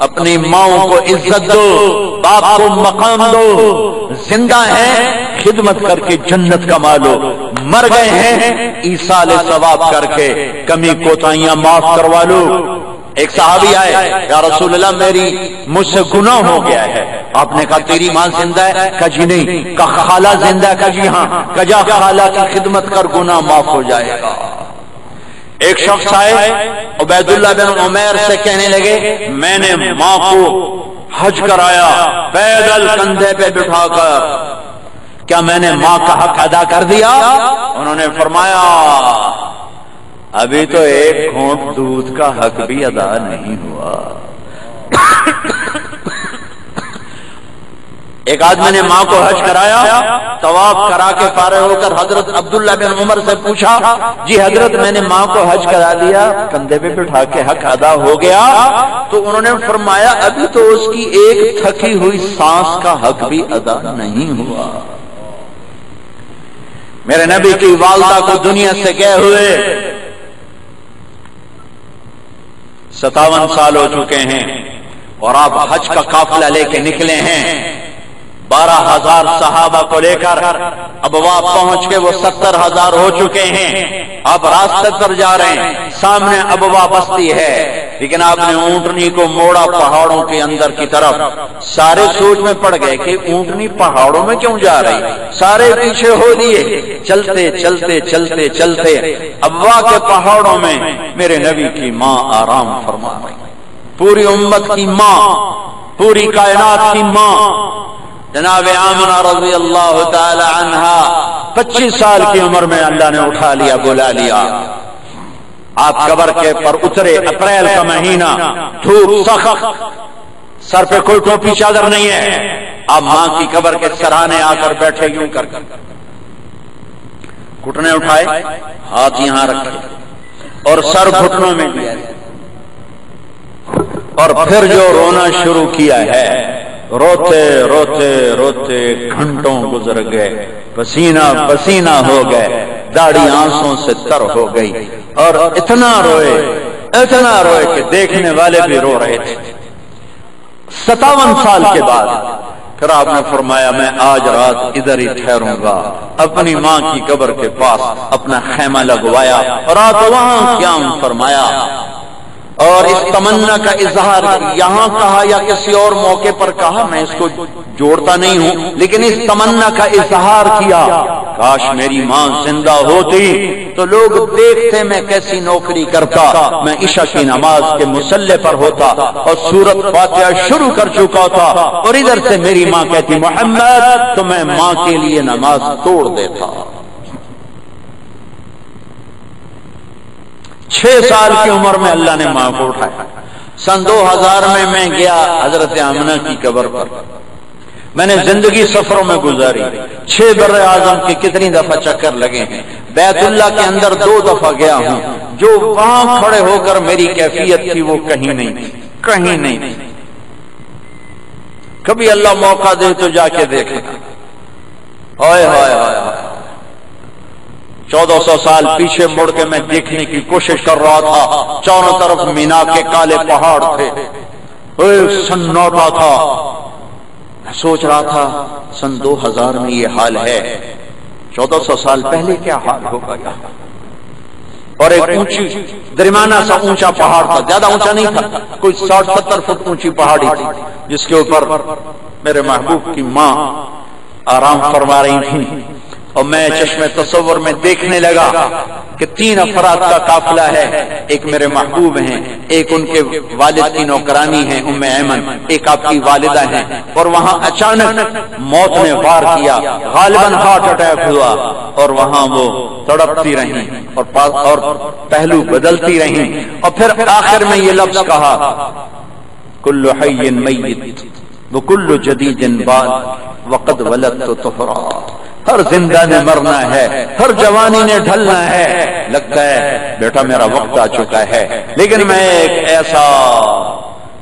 اپنی ماؤں کو عزت دو، باپ کو مقام دو، زندہ ہیں خدمت کر کے جنت کما لو، مر گئے ہیں ایصال ثواب کر کے کمی کوتاہیاں معاف کروا لو۔ ایک صحابی آئے، یا رسول اللہ مجھ سے گناہ ہو گیا ہے۔ آپ نے کہا تیری ماں زندہ ہے؟ کہا جی نہیں۔ کہا خالہ زندہ ہے؟ کہا جی ہاں۔ کہا جا خالہ کی خدمت کر، گناہ معاف ہو جائے گا۔ ایک شخص آئے عبید اللہ بن عمیر سے کہنے لگے میں نے ماں کو حج کرایا پیدل کندھے پہ بٹھا کر، کیا میں نے ماں کا حق ادا کر دیا؟ انہوں نے فرمایا ابھی تو ایک گھونٹ دودھ کا حق بھی ادا نہیں ہوا۔ ایک آدمی نے ماں کو حج کرایا، طواف کرا کے فارغ ہو کر حضرت عبداللہ بن عمر سے پوچھا جی حضرت میں نے ماں کو حج کرا دیا، کندھے پہ بٹھا کے حق ادا ہو گیا؟ تو انہوں نے فرمایا ابھی تو اس کی ایک تھکی ہوئی سانس کا حق بھی ادا نہیں ہوا۔ میرے نبی کی والدہ کو دنیا سے گئے ہوئے 57 سال ہو چکے ہیں، اور آپ حج کا قافلہ لے کے نکلے ہیں 12,000 صحابہ کو لے کر، اب وہ پہنچ کے وہ 70,000 ہو چکے ہیں۔ اب راستے پر جا رہے ہیں، سامنے ابوا بستی ہے، لیکن آپ نے اونٹنی کو موڑا پہاڑوں کے اندر کی طرف۔ سارے سوچ میں پڑ گئے کہ اونٹنی پہاڑوں میں کیوں جا رہی، سارے پیچھے ہو دیے، چلتے چلتے چلتے چلتے ابوا کے پہاڑوں میں میرے نبی کی ماں آرام فرما رہی، پوری امت کی ماں، پوری کائنات کی ماں جناب آمنہ رضی اللہ تعالی عنہا 25 سال کی عمر میں اللہ نے اٹھا لیا، بلا لیا۔ آپ قبر کے پر اترے، اپریل کا مہینہ، دھوپ سخت، سر پہ کوئی ٹوپی چادر نہیں ہے، آپ ماں کی قبر کے سرانے آ کر بیٹھے یوں کر گھٹنے اٹھائے، ہاتھ یہاں رکھے اور سر گھٹنوں میں لیا، اور پھر جو رونا شروع کیا ہے، روتے روتے روتے گھنٹوں گزر گئے، پسینہ پسینہ ہو گئے، داڑھی آنسوں سے تر ہو گئی، اور اتنا روئے کہ دیکھنے والے بھی رو رہے تھے۔ 57 سال کے بعد پھر آپ نے فرمایا میں آج رات ادھر ہی ٹھہروں گا، اپنی ماں کی قبر کے پاس اپنا خیمہ لگوایا، رات وہاں قیام فرمایا، اور اس تمنا کا اظہار یہاں کہا یا کسی اور موقع پر کہا میں اس کو جوڑتا نہیں ہوں، لیکن اس تمنا کا اظہار کیا کاش میری ماں زندہ ہوتی تو لوگ دیکھتے میں کیسی نوکری کرتا، میں عشاء کی نماز کے مصلی پر ہوتا اور سورۃ فاتحہ شروع کر چکا تھا، اور ادھر سے میری ماں کہتی محمد، تو میں ماں کے لیے نماز توڑ دیتا۔ 6 سال کی عمر میں اللہ نے ماں کو اٹھایا۔ سن 2000 میں گیا حضرت آمنہ کی قبر پر، میں نے زندگی سفروں میں گزاری، 6 بر اعظم کے کتنی دفعہ چکر لگے ہیں، بیت اللہ کے اندر 2 دفعہ گیا ہوں، جو وہاں کھڑے ہو کر میری کیفیت تھی وہ کہیں نہیں تھی، کہیں نہیں تھی۔ کبھی اللہ موقع دے تو جا کے دیکھنا۔ ہائے ہائے ہائے، 1400 سال پیچھے مڑ کے میں دیکھنے کی کوشش کر رہا تھا، چاروں طرف مینا کے کالے پہاڑ تھے، سناٹا تھا، میں سوچ رہا تھا سن 2000 میں یہ حال ہے، 1400 سال پہلے کیا حال ہوگا یہاں۔ اور ایک اونچی درمیانہ سا اونچا پہاڑ تھا، زیادہ اونچا نہیں تھا، کوئی 60-70 فٹ اونچی پہاڑی تھی، جس کے اوپر میرے محبوب کی ماں آرام فرما رہی تھی، اور میں چشم تصور میں دیکھنے لگا کہ 3 افراد کا قافلہ ہے، ایک میرے محبوب ہیں، ایک ان کے والد کی نوکرانی ہے ام ایمن، ایک آپ کی والدہ ہیں، اور وہاں اچانک موت نے وار کیا، غالباً ہارٹ اٹیک ہوا، اور وہاں وہ تڑپتی رہیں اور پہلو بدلتی رہیں، اور پھر آخر میں یہ لفظ کہا کل حی میت وکل جدید بال وقد ولدت طہرا، ہر زندہ نے مرنا ہے، ہر جوانی نے ڈھلنا ہے، لگتا ہے بیٹا میرا وقت آ چکا ہے، لیکن میں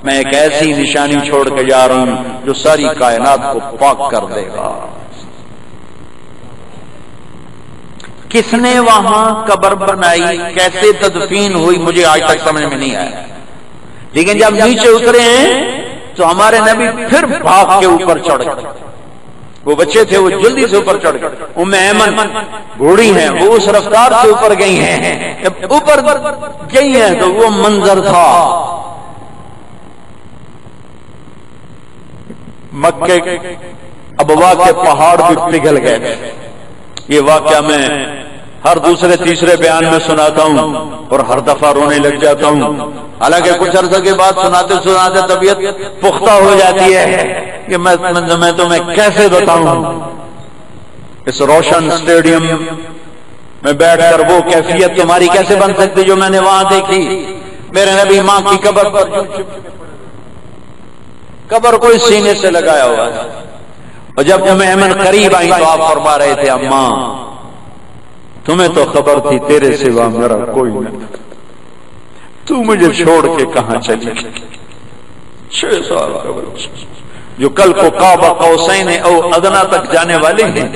ایک ایسی نشانی چھوڑ کے جا رہا ہوں جو ساری کائنات کو پاک کر دے گا۔ کس نے وہاں قبر بنائی، کیسے تدفین ہوئی، مجھے آج تک سمجھ میں نہیں آیا، لیکن جب نیچے اترے ہیں تو ہمارے نبی پھر بھاگ کے اوپر چڑھ گئے. وہ بچے تھے وہ جلدی سے اوپر چڑھ گئے. ام ایمن بوڑھی ہیں, وہ اس رفتار سے اوپر گئی ہیں. جب اوپر گئی ہیں تو وہ منظر تھا مکے ابوا کے پہاڑ بھی پگھل گئے. یہ واقعہ میں ہر دوسرے تیسرے بیان میں سناتا ہوں اور ہر دفعہ رونے لگ جاتا ہوں. حالانکہ کچھ عرصے کے بعد سناتے سناتے طبیعت پختہ ہو جاتی ہے کہ میں تمہیں کیسے بتاؤں. اس روشن اسٹیڈیم میں بیٹھ کر وہ کیفیت تمہاری کیسے بن سکتی جو میں نے وہاں دیکھی. میرے نبی ماں کی قبر پر, قبر کوئی سینے سے لگایا ہوا ہے, اور جب ام ایمن قریب آئی تو آپ فرما رہے تھے اماں تمہیں تو خبر تھی تیرے سوا میرا کوئی نہیں, تو مجھے چھوڑ کے کہاں چلی گئی. 6 سال قبر جو کل کو کعبہ قوسین او ادنا تک جانے والے ہیں,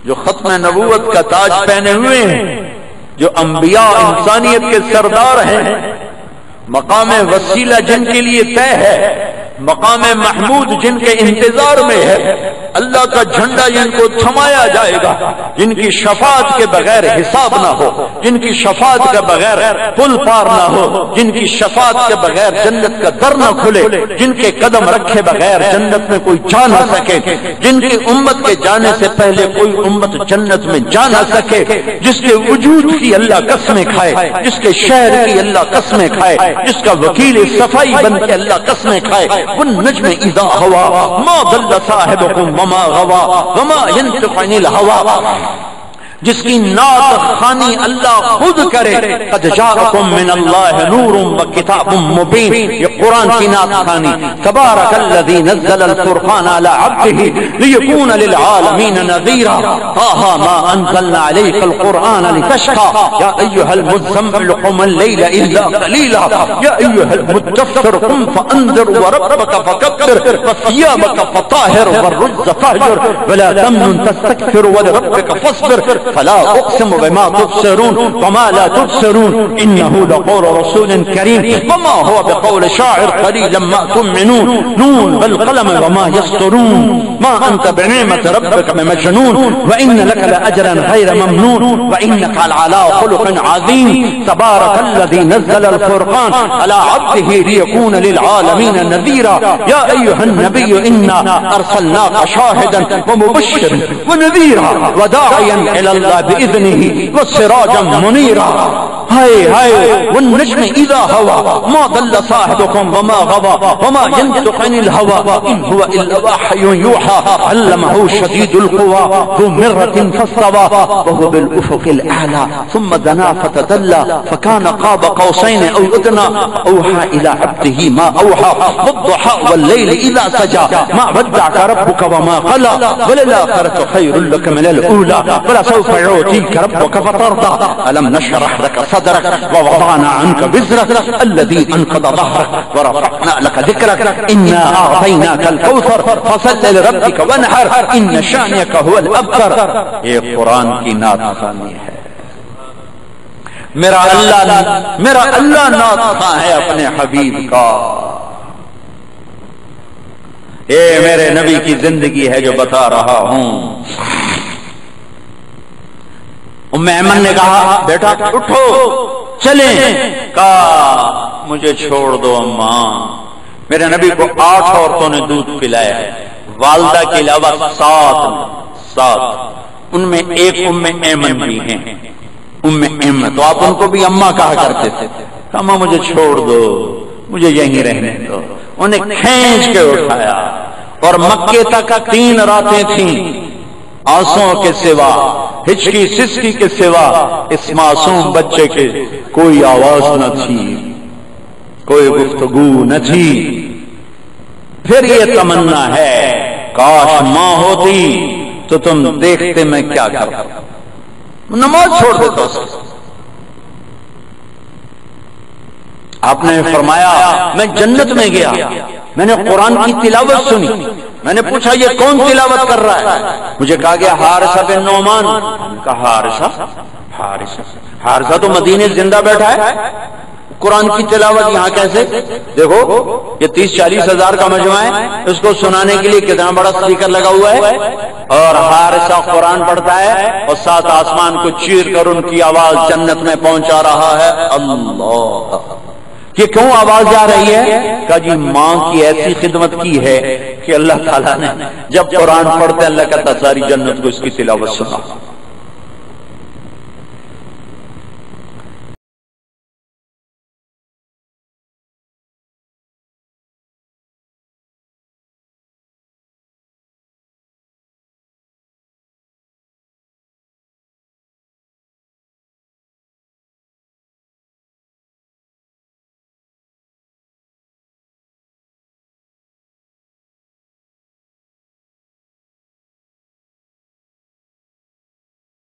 جو ختم نبوت کا تاج پہنے ہوئے ہیں, جو انبیاء انسانیت کے سردار ہیں, مقام وسیلہ جن کے لیے طے ہے, مقام محمود جن کے انتظار میں ہے, اللہ کا جھنڈا جن کو تھمایا جائے گا, جن کی شفاعت کے بغیر حساب نہ ہو, جن کی شفاعت کے بغیر پل پار نہ ہو, جن کی شفاعت کے بغیر جنت کا در نہ کھلے, جن کے قدم رکھے بغیر جنت میں کوئی جا نہ سکے, جن کی امت کے جانے سے پہلے کوئی امت جنت میں جا نہ سکے, جس کے وجود کی اللہ قسمیں کھائے, جس کے شہر کی اللہ قسمیں کھائے, جس کا وکیل صفائی بن کے اللہ قسمیں کھائے. والنجم اذا ہوا ما ضل صاحبكم وما غوا وما ينطق عن الهوى, جس کی نعت خوانی اللہ خود کرے. قد جاءکم من اللہ نور وکتاب مبین, یہ قرآن کی نعت خوانی. تبارک الذی نزل الفرقان علی عبده لیکون للعالمین نذیرا. طه ما انزلنا علیک القرآن لتشقى یا ایها المزمل قم اللیل الا قلیلا یا ایها المدثر قم فانذر وربک فکبر وثیابک فطاہر والرجز فاہجر ولا تمنن تستكثر ولربک فاصبر فلا اقسم بما تبصرون وما لا تبصرون انه لقول رسول كريم وما هو بقول شاعر قليلا ما تؤمنون نون والقلم وما يسطرون ما انت بنعمة ربك بمجنون وان لك لاجرا غير ممنون وانك على خلق عظيم. تبارك الذي نزل الفرقان على عبده ليكون للعالمين نذيرا. يا ايها النبي انا ارسلناك شاهدا ومبشرا ونذيرا وداعيا الى الله بإذنه والسراجا منيرا. هاي هاي والنجم إذا هوى ما ضل صاحبكم وما غوى وما ينطق عن الهوى إن هو إلا وحي يوحى علمه شديد القوى ذو مرة فاستوى وهو بالأفق الأعلى ثم دنا فتدلى فكان قاب قوسين أو أدنى أوحى إلى عبده ما أوحى والضحى والليل إذا سجى ما ودعك ربك وما قلى وللآخرة خير لك من الأولى ولسوف يعطيك ربك فترضى. ألم نشرح لك صدرك ووضعنا عنك وزرك الذي أنقض ظهرك ورفعنا لك ذكرك إنا أعطيناك الكوثر فصل لربك وانحر إن شانئك هو الأبتر. یہ قرآن کی نعت خوانی ہے. میرا اللہ نعت خواں ہے اپنے حبیب کا. یہ میرے نبی کی زندگی ہے جو بتا رہا ہوں. ام ایمن نے کہا بیٹا اٹھو چلیں. کہا مجھے چھوڑ دو اماں. میرے نبی کو 8 عورتوں نے دودھ پلایا ہے, والدہ کے علاوہ 7. ان میں ایک ام ایمن بھی ہیں. ام ایمن تو آپ ان کو بھی اماں کہا کرتے تھے. اماں مجھے چھوڑ دو, مجھے یہیں رہنے دو. انہیں کھینچ کے اٹھایا اور مکے تک 3 راتیں تھیں. آنسوں کے سوا, ہچکی سسکی کے سوا اس معصوم بچے کے کوئی آواز نہ تھی, کوئی گفتگو نہ تھی. پھر یہ تمنا ہے کاش ماں ہوتی تو تم دیکھتے میں کیا کرتا. نماز چھوڑ دیتا اس کے. آپ نے فرمایا میں جنت میں گیا, میں نے قرآن کی تلاوت سنی. میں نے پوچھا یہ کون تلاوت کر رہا ہے؟ مجھے کہا گیا حارثہ بن نعمان. کہا حارثہ تو مدینے زندہ بیٹھا ہے, قرآن کی تلاوت یہاں کیسے؟ دیکھو یہ 30-40 ہزار کا مجمع ہے، اس کو سنانے کے لیے کتنا بڑا اسپیکر لگا ہوا ہے، اور حارثہ قرآن پڑھتا ہے اور ساتھ آسمان کو چیر کر ان کی آواز جنت میں پہنچا رہا ہے۔ اللہ، یہ کیوں آواز جا رہی ہے؟ کہ جی ماں کی ایسی خدمت کی ہے کہ اللہ تعالیٰ نے جب قرآن پڑھتے اللہ کہتا ساری جنت کو اس کی تلاوت سنا۔